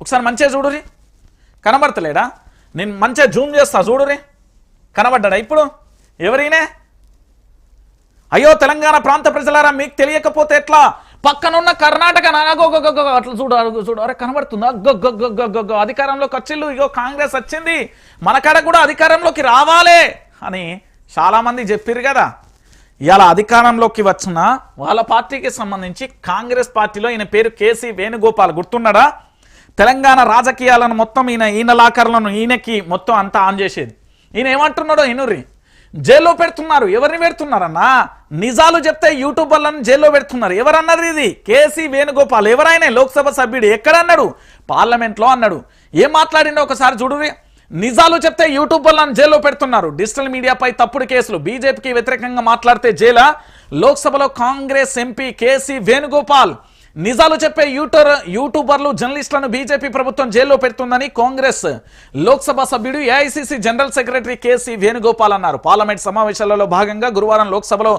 ఒకసారి మంచిగా చూడురి, కనబడతలేడా? నేను మంచిగా జూమ్ చేస్తా, చూడురి, కనబడ్డా ఇప్పుడు? ఎవరైనా అయ్యో తెలంగాణ ప్రాంత ప్రజలారా, మీకు తెలియకపోతే ఎట్లా, పక్కనున్న కర్ణాటక అట్లా చూడు అరే కనబడుతుందా? అధికారంలోకి వచ్చిళ్ళు, ఇగో కాంగ్రెస్ వచ్చింది, మన కాడ కూడా అధికారంలోకి రావాలే అని చాలా మంది చెప్పారు కదా. ఇలా అధికారంలోకి వచ్చిన వాళ్ళ పార్టీకి సంబంధించి కాంగ్రెస్ పార్టీలో ఈయన పేరు కేసీ వేణుగోపాల్, గుర్తున్నాడా? తెలంగాణ రాజకీయాలను మొత్తం ఈయన లాకర్లను ఈయనకి మొత్తం అంతా ఆన్ చేసేది. ఈయన ఏమంటున్నాడో ఇనుర్రి. జైల్లో పెడుతున్నారు. ఎవరిని పెడుతున్నారన్నా? నిజాలు చెప్తే యూట్యూబర్లను జైల్లో పెడుతున్నారు. ఎవరన్నారు ఇది? కేసీ వేణుగోపాల్. ఎవరైనా లోక్సభ సభ్యుడు. ఎక్కడన్నాడు? పార్లమెంట్లో అన్నాడు. ఏం మాట్లాడిండో ఒకసారి చూడురి. నిజాలు చెప్తే యూట్యూబర్లను జైల్లో పెడుతున్నారు. డిజిటల్ మీడియాపై తప్పుడు కేసులు, బీజేపీకి వ్యతిరేకంగా మాట్లాడితే జైలా. లోక్సభలో కాంగ్రెస్ ఎంపీ కేసీ వేణుగోపాల్. నిజాలు చెప్పే యూట్యూబర్లు, జర్నలిస్టులను బీజేపీ ప్రభుత్వం జైల్లో పెడుతుందని కాంగ్రెస్ లోక్సభ సభ్యుడు, AICC general secretary KC Venugopal అన్నారు. పార్లమెంట్ సమావేశాలలో భాగంగా గురువారం లోక్సభలో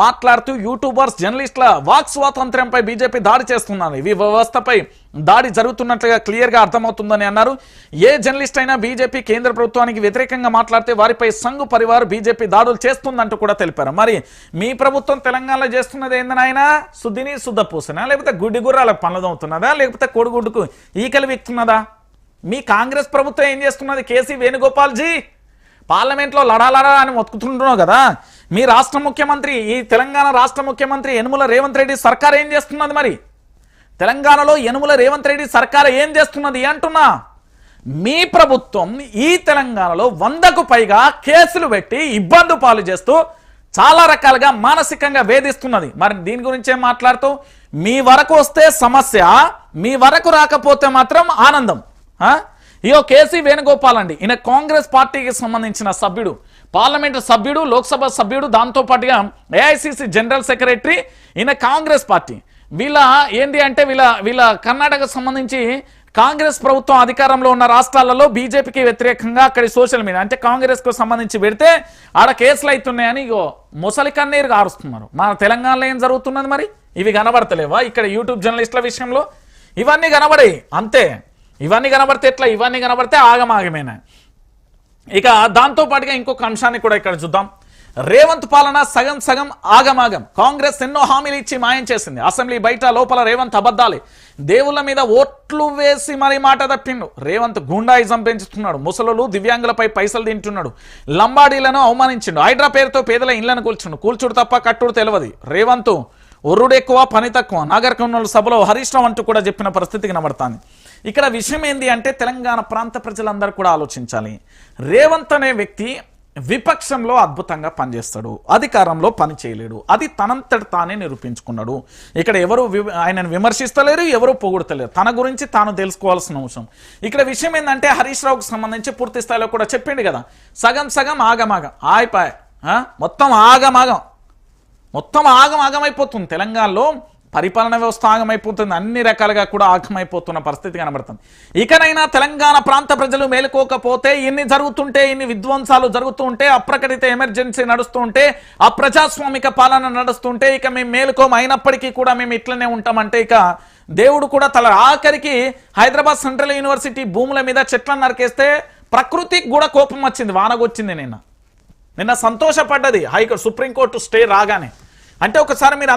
మాట్లాడుతూ యూట్యూబర్స్, జర్నలిస్టుల వాక్ స్వాతంత్ర్యంపై బీజేపీ దాడి చేస్తున్నారు. ఇవి వ్యవస్థపై దాడి జరుగుతున్నట్లుగా క్లియర్గా అర్థమవుతుందని అన్నారు. ఏ జర్నలిస్ట్ అయినా బీజేపీ కేంద్ర ప్రభుత్వానికి వ్యతిరేకంగా మాట్లాడితే వారిపై సంఘ్ పరివార్ బీజేపీ దాడులు చేస్తుందంటూ కూడా తెలిపారు. మరి మీ ప్రభుత్వం తెలంగాణలో చేస్తున్నది ఏందనైనా? శుద్ధిని శుద్ధపూసనా, లేకపోతే గుడ్డి గుర్రాలకు పనులదవుతున్నదా, లేకపోతే కొడుగుడ్డుకు ఈకలు విక్తున్నదా? మీ కాంగ్రెస్ ప్రభుత్వం ఏం చేస్తున్నది? కేసీ వేణుగోపాల్ జీ పార్లమెంట్లో లడాలడా అని మొత్తుకుంటున్నావు కదా. మీ రాష్ట్ర ముఖ్యమంత్రి, ఈ తెలంగాణ రాష్ట్ర ముఖ్యమంత్రి యనుమల రేవంత్ రెడ్డి సర్కార్ ఏం చేస్తున్నది? మరి తెలంగాణలో యనుమల రేవంత్ రెడ్డి సర్కార్ ఏం చేస్తున్నది అంటున్నా. మీ ప్రభుత్వం ఈ తెలంగాణలో 100కు పైగా కేసులు పెట్టి ఇబ్బంది పాలు చేస్తూ చాలా రకాలుగా మానసికంగా వేధిస్తున్నది. మరి దీని గురించే మాట్లాడుతూ మీ వరకు వస్తే సమస్య, మీ వరకు రాకపోతే మాత్రం ఆనందం. ఇయో కేసీ వేణుగోపాల్ అండి. ఈయన కాంగ్రెస్ పార్టీకి సంబంధించిన సభ్యుడు, పార్లమెంటు సభ్యుడు, లోక్సభ సభ్యుడు, దాంతోపాటుగా ఏఐసీసీ జనరల్ సెక్రటరీ. ఈయన కాంగ్రెస్ పార్టీ. వీళ్ళ ఏంటి అంటే వీళ్ళ కర్ణాటకకు సంబంధించి కాంగ్రెస్ ప్రభుత్వం అధికారంలో ఉన్న రాష్ట్రాలలో బీజేపీకి వ్యతిరేకంగా అక్కడి సోషల్ మీడియా అంటే కాంగ్రెస్కు సంబంధించి పెడితే ఆడ కేసులు అవుతున్నాయని ఇగో ముసలి కన్నీరు కారుస్తున్నారు. మన తెలంగాణలో ఏం జరుగుతున్నది మరి? ఇవి కనబడతలేవా ఇక్కడ యూట్యూబ్ జర్నలిస్టుల విషయంలో? ఇవన్నీ కనబడాయి అంతే. ఇవన్నీ కనబడితే ఎట్లా? ఇవన్నీ కనబడితే ఆగమాగమేనా. ఇక దాంతోపాటుగా ఇంకొక అంశాన్ని కూడా ఇక్కడ చూద్దాం. రేవంత్ పాలన సగం సగం ఆగమాగం. కాంగ్రెస్ ఎన్నో హామీలు ఇచ్చి మాయం చేసింది. అసెంబ్లీ బయట లోపల రేవంత్ అబద్ధాలే. దేవుళ్ళ మీద ఓట్లు వేసి మరీ మాట తప్పిండు. రేవంత్ గుండాయిజం పెంచుతున్నాడు. ముసలులు, దివ్యాంగులపై పైసలు తింటున్నాడు. లంబాడీలను అవమానించిండు. హైడ్రా పేరుతో పేదల ఇళ్లను కూల్చుడు తప్ప కట్టుడు తెలియదు. రేవంత్ ఒర్రుడు ఎక్కువ, పని తక్కువ. నాగర్ కర్నూలు సభలో హరీష్ రావు అంటూ కూడా చెప్పిన పరిస్థితి కనబడుతుంది. ఇక్కడ విషయం ఏంది అంటే తెలంగాణ ప్రాంత ప్రజలందరూ కూడా ఆలోచించాలి. రేవంత్ అనే వ్యక్తి విపక్షంలో అద్భుతంగా పనిచేస్తాడు, అధికారంలో పని చేయలేడు. అది తనంతటి తానే నిరూపించుకున్నాడు. ఇక్కడ ఎవరు ఆయనను విమర్శిస్తలేరు, ఎవరు పొగుడతలేరు. తన గురించి తాను తెలుసుకోవాల్సిన అవసరం. ఇక్కడ విషయం ఏంటంటే హరీష్ రావుకు సంబంధించి పూర్తి స్థాయిలో కూడా చెప్పిండు కదా, సగం సగం ఆగమాగం ఆయిపాయ, మొత్తం ఆగమాగం, మొత్తం ఆగమైపోతుంది. తెలంగాణలో పరిపాలన వ్యవస్థ ఆగమైపోతుంది. అన్ని రకాలుగా కూడా ఆగమైపోతున్న పరిస్థితి కనబడుతుంది. ఇకనైనా తెలంగాణ ప్రాంత ప్రజలు మేలుకోకపోతే, ఇన్ని జరుగుతుంటే, ఇన్ని విధ్వంసాలు జరుగుతూ ఉంటే, అప్రకటిత ఎమర్జెన్సీ నడుస్తూ ఉంటే, అప్రజాస్వామిక పాలన నడుస్తుంటే, ఇక మేము మేలుకోం, అయినప్పటికీ కూడా మేము ఇట్లనే ఉంటామంటే ఇక దేవుడు కూడా ఆఖరికి హైదరాబాద్ సెంట్రల్ యూనివర్సిటీ భూముల మీద చెట్లను నరికేస్తే ప్రకృతికి కూడా కోపం వచ్చింది, వానగొచ్చింది. నిన్న సంతోషపడ్డది సుప్రీంకోర్టు స్టే రాగానే. అంటే ఒకసారి మీరు